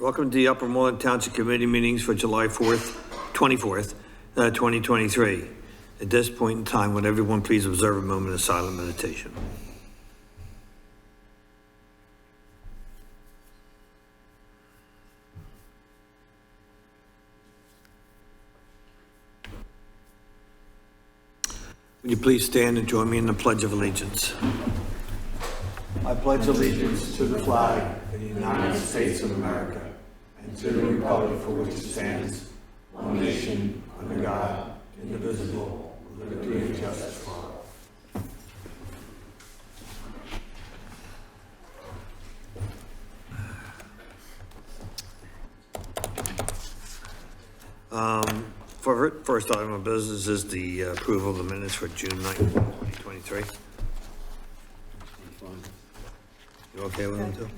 Welcome to the Upper Moreland Township Committee meetings for July 24th, 2023. At this point in time, would everyone please observe a moment of silent meditation? Would you please stand and join me in the Pledge of Allegiance? I pledge allegiance to the flag of the United States of America and to the republic for which it stands, one nation, under God, indivisible, with liberty and justice for all. First item of business is the approval of the minutes for June 9th, 2023. You okay with them too?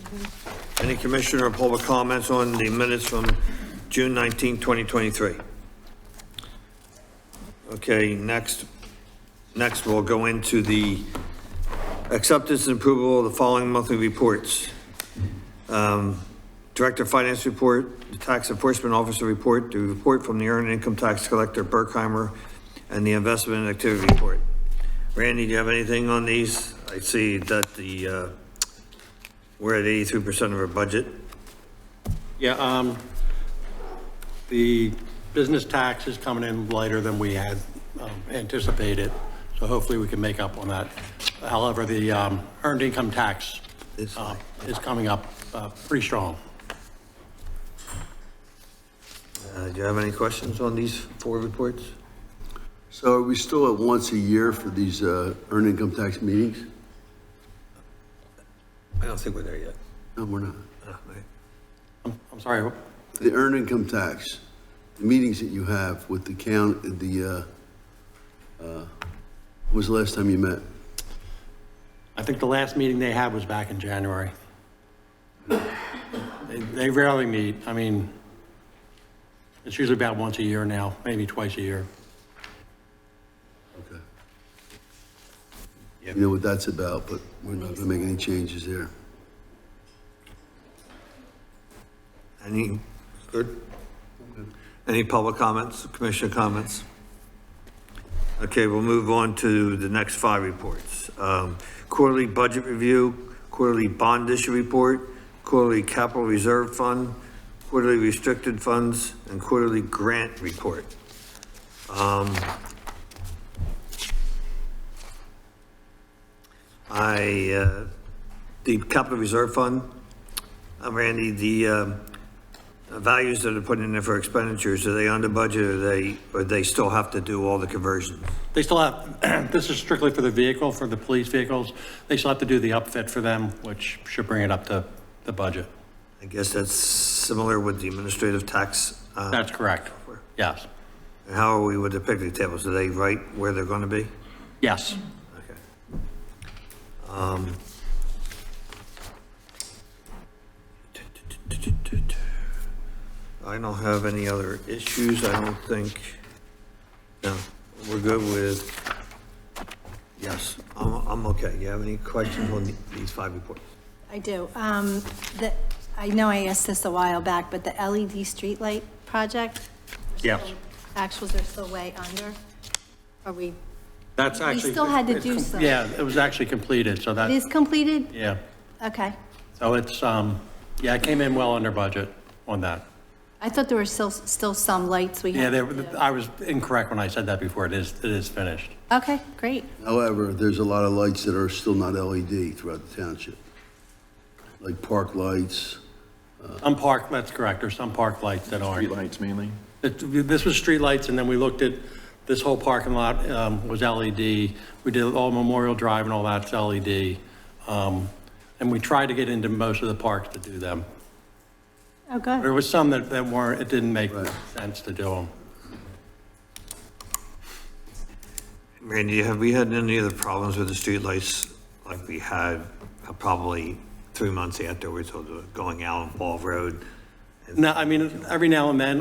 Any commissioner or public comments on the minutes from June 19, 2023? Okay, next we'll go into the acceptance and approval of the following monthly reports. Director of Finance report, the Tax Enforcement Officer report, the report from the Earned Income Tax Collector Berkheimer, and the Investment Activity report. Randy, do you have anything on these? I see that we're at 83% of our budget. Yeah, the business tax is coming in lighter than we had anticipated, so hopefully we can make up on that. However, the earned income tax is coming up pretty strong. Do you have any questions on these four reports? So are we still at once a year for these earned income tax meetings? I don't think we're there yet. No, we're not. Right. I'm sorry. The earned income tax, the meetings that you have with the when was the last time you met? I think the last meeting they had was back in January. They rarely meet. I mean, it's usually about once a year now, maybe twice a year. Okay. Yep. You know what that's about, but we're not gonna make any changes there. Any, good? Okay. Any public comments, commissioner comments? Okay, we'll move on to the next five reports. Quarterly budget review, quarterly bond issue report, quarterly capital reserve fund, quarterly restricted funds, and quarterly grant report. The capital reserve fund, Randy, the values that are put in there for expenditures, are they under budget, or they still have to do all the conversions? They still have, this is strictly for the vehicle, for the police vehicles. They still have to do the upfit for them, which should bring it up to the budget. I guess that's similar with the administrative tax. That's correct. Software. Yes. And how are we with the picnic tables? Are they right where they're going to be? Yes. Okay. I don't have any other issues. I don't think. No, we're good with. Yes, I'm okay. You have any questions on these five reports? I do. I know I asked this a while back, but the LED streetlight project? Yes. Actuals are still way under? Are we? That's actually. We still had to do some. Yeah, it was actually completed, so that. It is completed? Yeah. Okay. So it's, yeah, it came in well under budget on that. I thought there were still some lights we had. Yeah, I was incorrect when I said that before. It is finished. Okay, great. However, there's a lot of lights that are still not LED throughout the township. Like park lights. Some park, that's correct. There's some park lights that aren't. Street lights mainly? This was street lights, and then we looked at this whole parking lot was LED. We did all Memorial Drive and all that's LED. And we tried to get into most of the parks to do them. Oh, good. There was some that weren't, it didn't make Right. sense to do them. Randy, have we had any other problems with the streetlights like we had probably 3 months afterwards, going out on Ball Road? No, I mean, every now and then,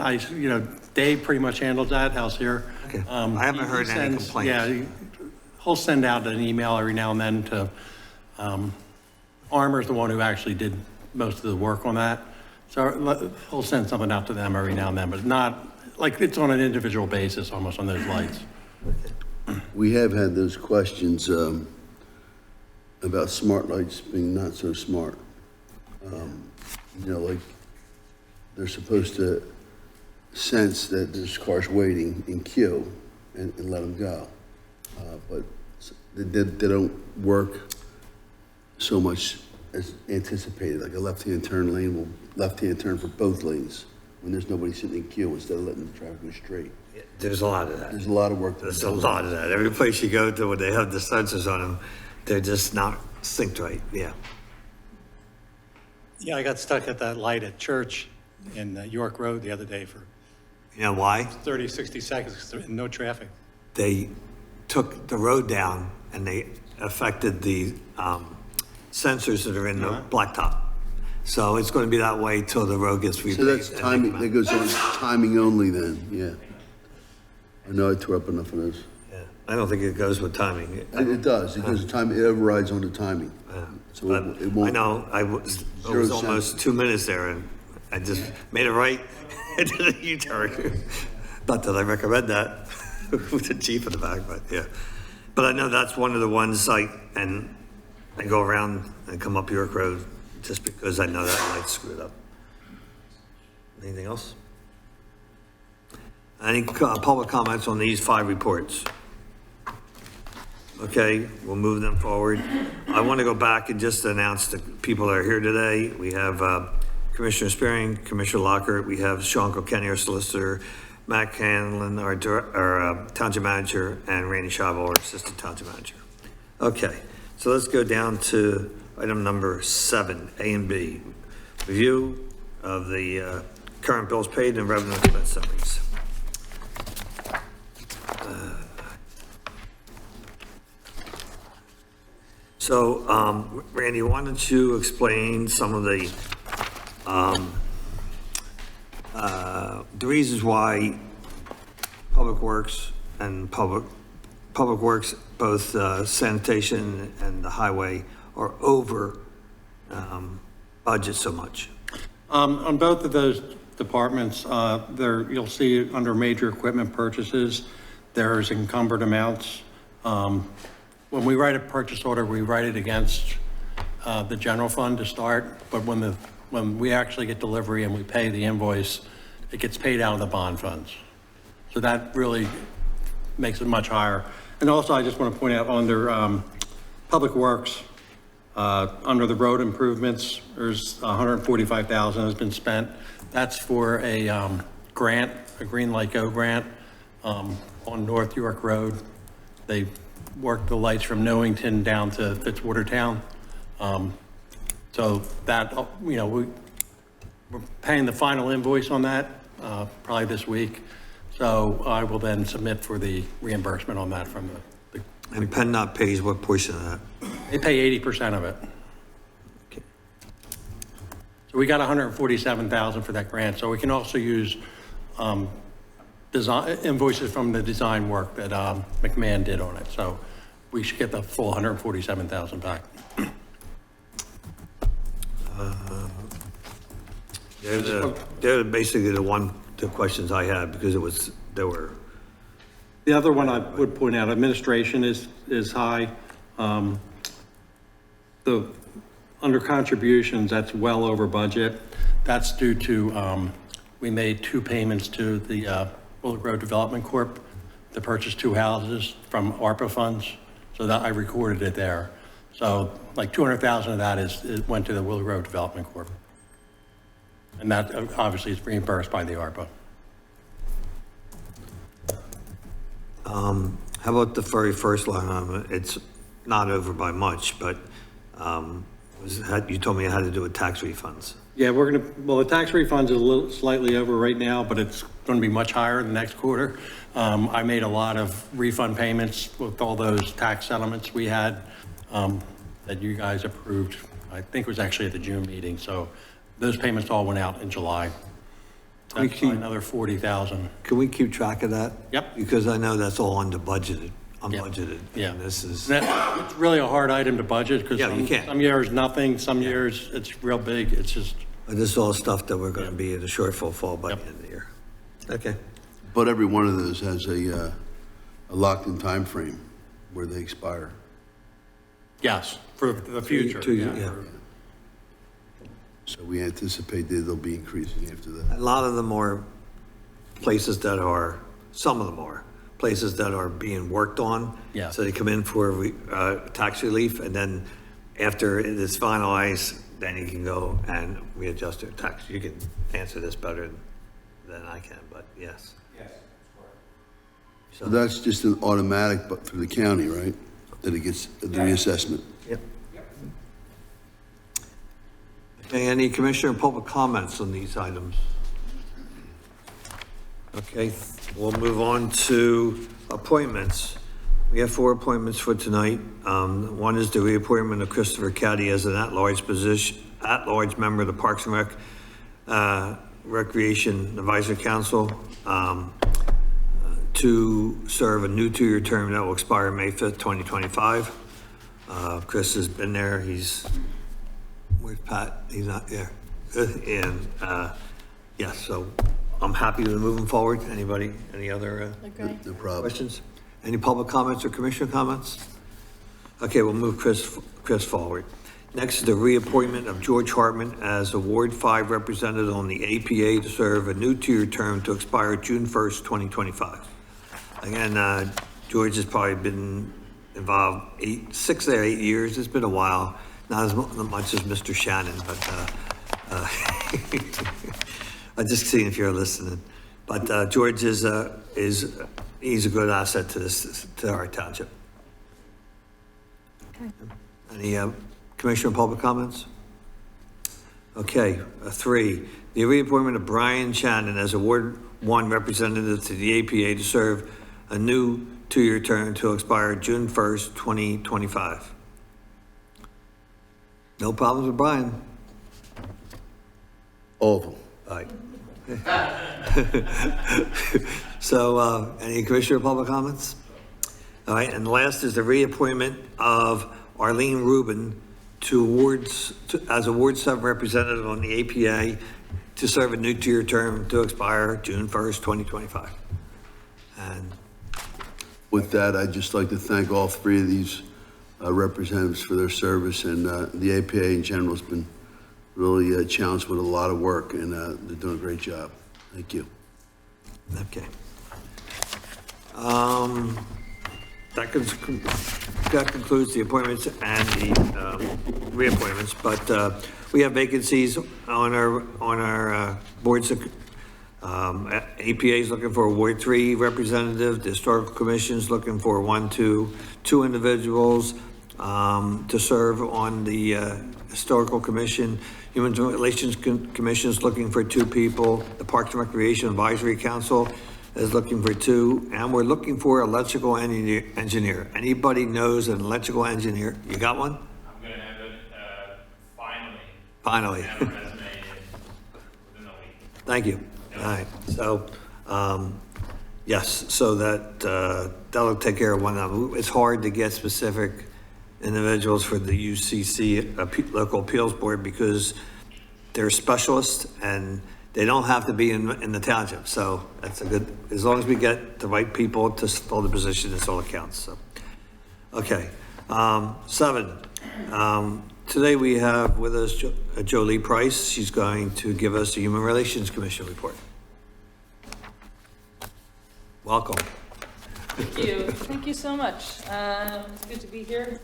Dave pretty much handles that house here. Okay. I haven't heard any complaints. Yeah, he'll send out an email every now and then to, Armor's the one who actually did most of the work on that. So we'll send something out to them every now and then, but not, like, it's on an individual basis almost on those lights. We have had those questions about smart lights being not so smart. You know, like, they're supposed to sense that there's cars waiting in queue and let them go. But they don't work so much as anticipated, like a left-hand turn lane will left-hand turn for both lanes when there's nobody sitting in queue instead of letting the traffic go straight. There's a lot of that. There's a lot of work. There's a lot of that. Every place you go to, when they have the sensors on them, they're just not synced right, yeah. Yeah, I got stuck at that light at church in York Road the other day for You know why? 30, 60 seconds, 'cause there was no traffic. They took the road down and they affected the sensors that are in the blacktop. So it's going to be that way till the road gets repaved. So that's and they timing, come that out. goes on timing only then, yeah. I know I tore up enough of those. Yeah. I don't think it goes with timing. It does, it goes time, it overrides on the timing. So But it won't. I know, it was 0 almost cents. 2 minutes there and I just made a right and did a U-turn. Not that I recommend that with the Jeep in the back, but yeah. But I know that's one of the ones and I go around and come up York Road just because I know that light's screwed up. Anything else? Any public comments on these 5 reports? Okay, we'll move them forward. I want to go back and just announce the people that are here today. We have Commissioner Spearing, Commissioner Lockhart, we have Sean Kilkenny, our solicitor, Matt Hanlon, our township manager, and Randy Schiavo, our assistant township manager. Okay, so let's go down to item number 7, A and B. Review of the current bills paid and revenue expense summaries. So, Randy, why don't you explain some of the reasons why Public Works and Public Works, both sanitation and the highway, are over budget so much? On both of those departments, you'll see under major equipment purchases, there's encumbered amounts. When we write a purchase order, we write it against the general fund to start, but when we actually get delivery and we pay the invoice, it gets paid out of the bond funds. So that really makes it much higher. And also, I just want to point out under Public Works, under the road improvements, there's 145,000 has been spent. That's for a grant, a Green Light Go grant on North York Road. They worked the lights from Newington down to Fitzwatertown. So that, we're paying the final invoice on that probably this week. So I will then submit for the reimbursement on that from the And PennDOT pays what portion of that? they pay 80% of it. Okay. So we got 147,000 for that grant. So we can also use design invoices from the design work that McMahon did on it. So we should get the full 147,000 back. They're basically the questions I had because there were. The other one I would point out, administration is high. Under contributions, that's well over budget. That's due to, we made 2 payments to the Willard Road Development Corp. to purchase 2 houses from ARPA funds. So that I recorded it there. So like 200,000 of that went to the Willard Road Development Corp. And that obviously is reimbursed by the ARPA. How about the very first line item? It's not over by much, but you told me it had to do with tax refunds. Yeah, well, the tax refunds is a little slightly over right now, but it's going to be much higher in the next quarter. I made a lot of refund payments with all those tax settlements we had that you guys approved. I think it was actually at the June meeting. So those payments all went out in July. That's another 40,000. Can we keep track of that? Yep. Because I know that's all unbudgeted. Yeah. And this is. It's really a hard item to budget because Yeah, you can't. some years nothing, some years it's real big. It's just, This is all stuff that we're gonna be in a shortfall for by the end of the year. Okay, But every one of those has a locked-in time frame where they expire. Yes, for the future. yeah. So we anticipate that they'll be increasing after that. A lot of them are places that are, some of them are, places that are being worked on. Yeah. So they come in for tax relief, and then after it is finalized, then you can go and readjust your tax. You can answer this better than I can, but yes. Yes, So that's just an automatic, but through the county, right? That it gets the reassessment. Yep. Okay, any commissioner and public comments on these items? Okay, we'll move on to appointments. We have 4 appointments for tonight. One is the reappointment of Christopher Caddy as an at-large position, at-large member of the Parks and Recreation Advisory Council, to serve a new 2-year term that will expire May 5th, 2025. Chris has been there. Where's Pat? He's not there. And, yes, so I'm happy to move him forward. Anybody, any other No problem. questions? Any public comments or commissioner comments? Okay, we'll move Chris forward. Next is the reappointment of George Hartman as a Ward 5 representative on the APA to serve a new 2-year term to expire June 1st, 2025. Again, George has probably been involved 6 or 8 years. It's been a while. Not as much as Mr. Shannon, but I'm just seeing if you're listening. But George he's a good asset to our township. Okay. Any commissioner public comments? Okay, 3, the reappointment of Brian Shannon as a Ward 1 representative to the APA to serve a new 2-year term to expire June 1st, 2025. No problems with Brian? All of them. All right. So, any commissioner public comments? All right, and last is the reappointment of Arlene Rubin as a Ward 7 representative on the APA to serve a new 2-year term to expire June 1st, 2025. And With that, I'd just like to thank all 3 of these representatives for their service, and the APA in general has been really challenged with a lot of work, and they're doing a great job. Thank you. okay. That concludes the appointments and the reappointments, but we have vacancies on our boards. APA is looking for a Ward 3 representative. The Historical Commission is looking for 2 individuals to serve on the Historical Commission. Human Relations Commission is looking for 2 people. The Parks and Recreation Advisory Council is looking for 2, and we're looking for electrical engineer. Anybody knows an electrical engineer? You got one? I'm gonna have it, Finally. have a resume within a week. Thank you. All right, so, yes, so that'll take care of one of them. It's hard to get specific individuals for the UCC, Local Appeals Board, because they're specialists and they don't have to be in the township. So that's a good, as long as we get the right people to fill the position, that's all that counts, so. Okay, 7, today we have with us Jolie Price. She's going to give us the Human Relations Commission report. Welcome. Thank you so much. It's good to be here.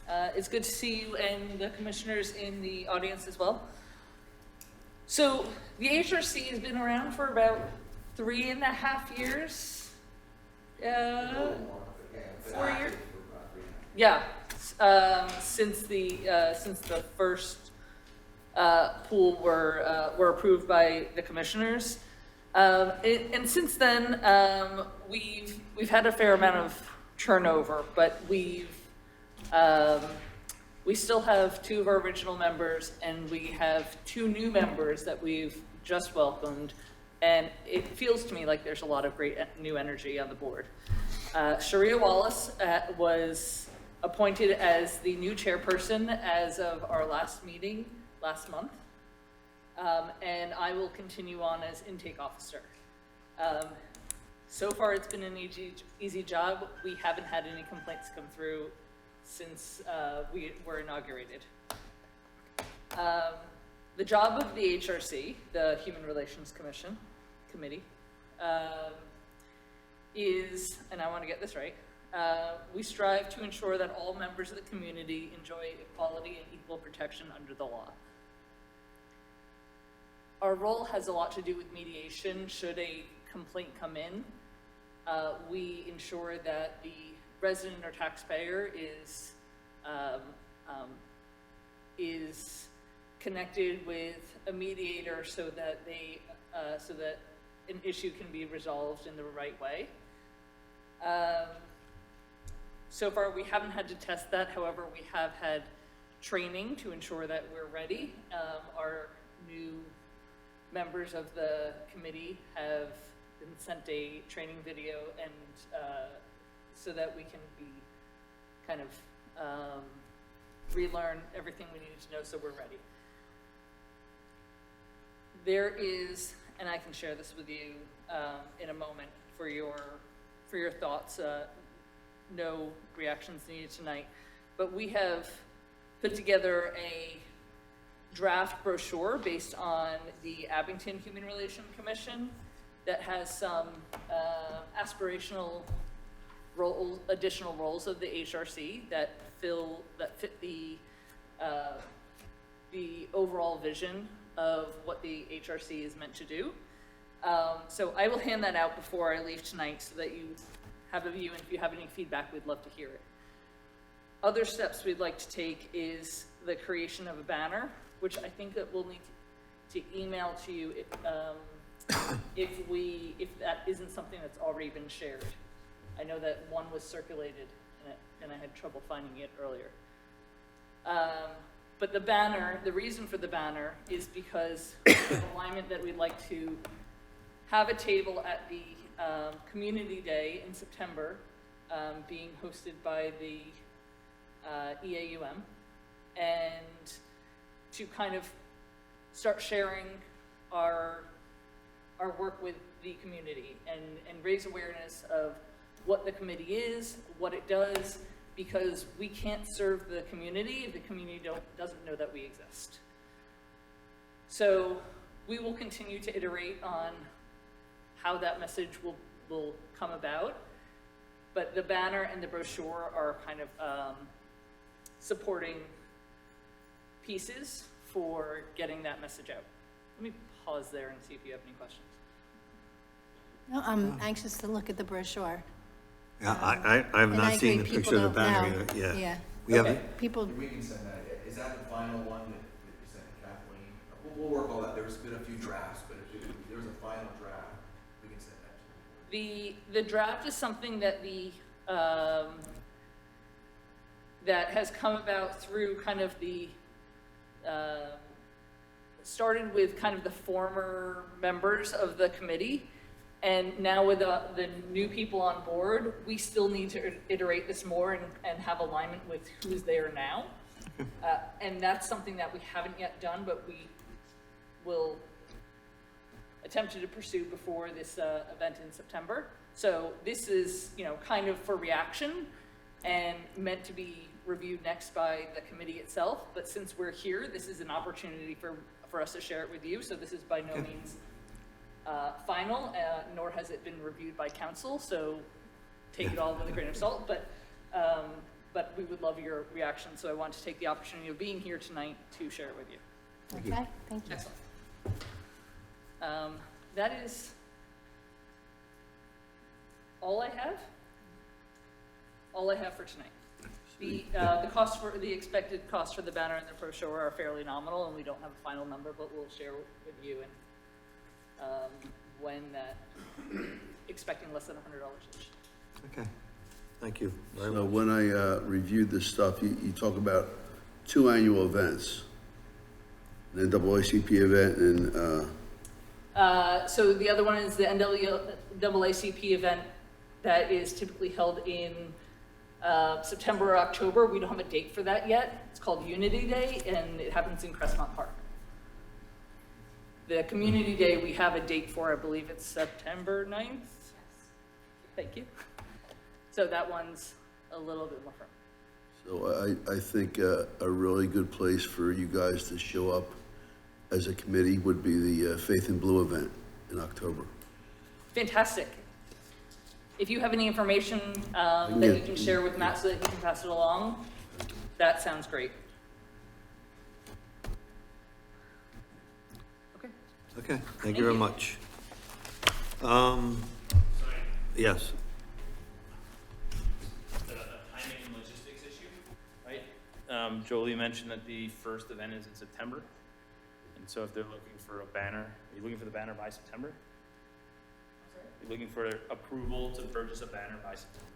It's good to see you and the commissioners in the audience as well. So the HRC has been around for about 3.5 years. 4 years? Yeah, since the first pool were approved by the commissioners. And since then, we've had a fair amount of turnover, but we still have 2 of our original members, and we have 2 new members that we've just welcomed, and it feels to me like there's a lot of great new energy on the board. Sharia Wallace was appointed as the new chairperson as of our last meeting. last month. And I will continue on as intake officer. So far, it's been an easy job. We haven't had any complaints come through since we were inaugurated. The job of the HRC, the Human Relations Committee, is, and I want to get this right, we strive to ensure that all members of the community enjoy equality and equal protection under the law. Our role has a lot to do with mediation. Should a complaint come in, we ensure that the resident or taxpayer is connected with a mediator so that an issue can be resolved in the right way. So far, we haven't had to test that. However, we have had training to ensure that we're ready. Our new members of the committee have been sent a training video, and so that we can be kind of relearn everything we needed to know, so we're ready. There is, and I can share this with you in a moment for your thoughts. No reactions needed tonight, but we have put together a draft brochure based on the Abington Human Relations Commission that has some aspirational additional roles of the HRC that fit the overall vision of what the HRC is meant to do. So I will hand that out before I leave tonight so that you have a view, and if you have any feedback, we'd love to hear it. Other steps we'd like to take is the creation of a banner, which I think that we'll need to email to you if that isn't something that's already been shared. I know that one was circulated and I had trouble finding it earlier. But the banner, the reason for the banner is because of alignment that we'd like to have a table at the Community Day in September, being hosted by the EAUM, and to kind of start sharing our work with the community and raise awareness of what the committee is, what it does, because we can't serve the community if the community doesn't know that we exist. So we will continue to iterate on how that message will come about, but the banner and the brochure are kind of supporting pieces for getting that message out. Let me pause there and see if you have any questions. No, I'm anxious to look at the brochure. Yeah, I have And not I seen the agree, picture of the people don't banner know. either, yeah. Yeah. We have, Okay. People, We can send that. Is that the final one that you sent to Kathleen? We'll work all that. There's been a few drafts, but if there's a final draft, we can send that to you. The draft is something that that has come about through kind of the, started with kind of the former members of the committee, and now with the new people on board, we still need to iterate this more and have alignment with who's there now. And that's something that we haven't yet done, but we will attempt to pursue before this event in September. So this is, kind of for reaction and meant to be reviewed next by the committee itself. But since we're here, this is an opportunity for us to share it with you. So this is by no means final, nor has it been reviewed by council. So take it all with a grain of salt. But we would love your reaction. So I want to take the opportunity of being here tonight to share it with you. okay, thank you. Excellent. That is all I have. All I have for tonight. The expected cost for the banner and the brochure are fairly nominal, and we don't have a final number, but we'll share with you and when that, expecting less than $100 each. okay, thank you very So much. when I reviewed this stuff, you talk about 2 annual events. The NAACP event and, So the other one is the NAACP event that is typically held in September or October, we don't have a date for that yet. It's called Unity Day, and it happens in Crestmont Park. The Community Day, we have a date for, I believe it's September 9th? Yes. Thank you. So that one's a little bit more firm. So I think a really good place for you guys to show up as a committee would be the Faith in Blue event in October. Fantastic. If you have any information that you can share with Matt so that he can pass it along, that sounds great. Okay. Okay, thank you very much. Yes. The timing and logistics issue, right? Jolie mentioned that the first event is in September. And so if they're looking for a banner, are you looking for the banner by September? Are you looking for approval to purchase a banner by September?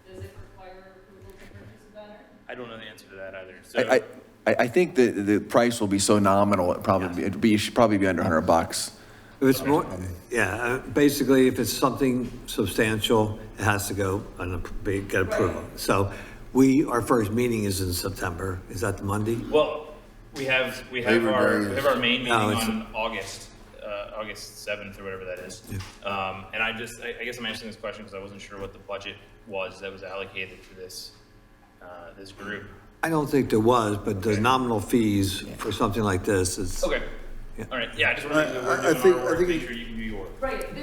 Does it require approval to purchase a banner? I don't know the answer to that either. So I think the price will be so nominal, it should probably be under $100. If it's more, yeah, basically, if it's something substantial, it has to go and get approval. So our first meeting is in September. Is that the Monday? well, we have our main meeting No, it's- on August 7th or whatever that is. And I guess I'm asking this question because I wasn't sure what the budget was that was allocated to this group. I don't think there was, but the nominal fees for something like this is. Okay. Yeah. All right. Yeah, I just wanted to we're doing think- our I work, think make it- sure you can do yours. Right,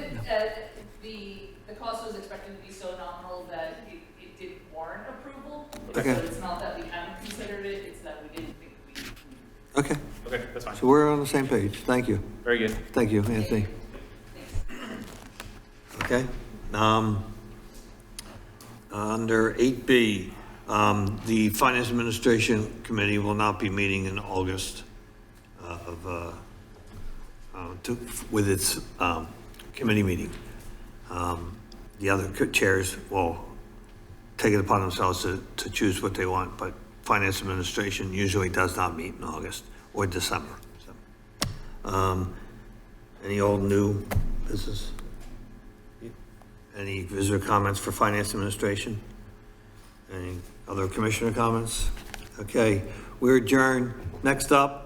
the cost was expected to be so nominal that it didn't warrant approval. Okay. So it's not that we haven't considered it, it's that we didn't think we needed. Okay, Okay, that's fine. so we're on the same page. Thank you. Very good. Thank you, Anthony. Okay. Under 8B, the Finance Administration Committee will not be meeting in August with its committee meeting. The other chairs will take it upon themselves to choose what they want, but Finance Administration usually does not meet in August or December. So, any old, new business? Any visitor comments for Finance Administration? Any other commissioner comments? Okay, we're adjourned. Next up,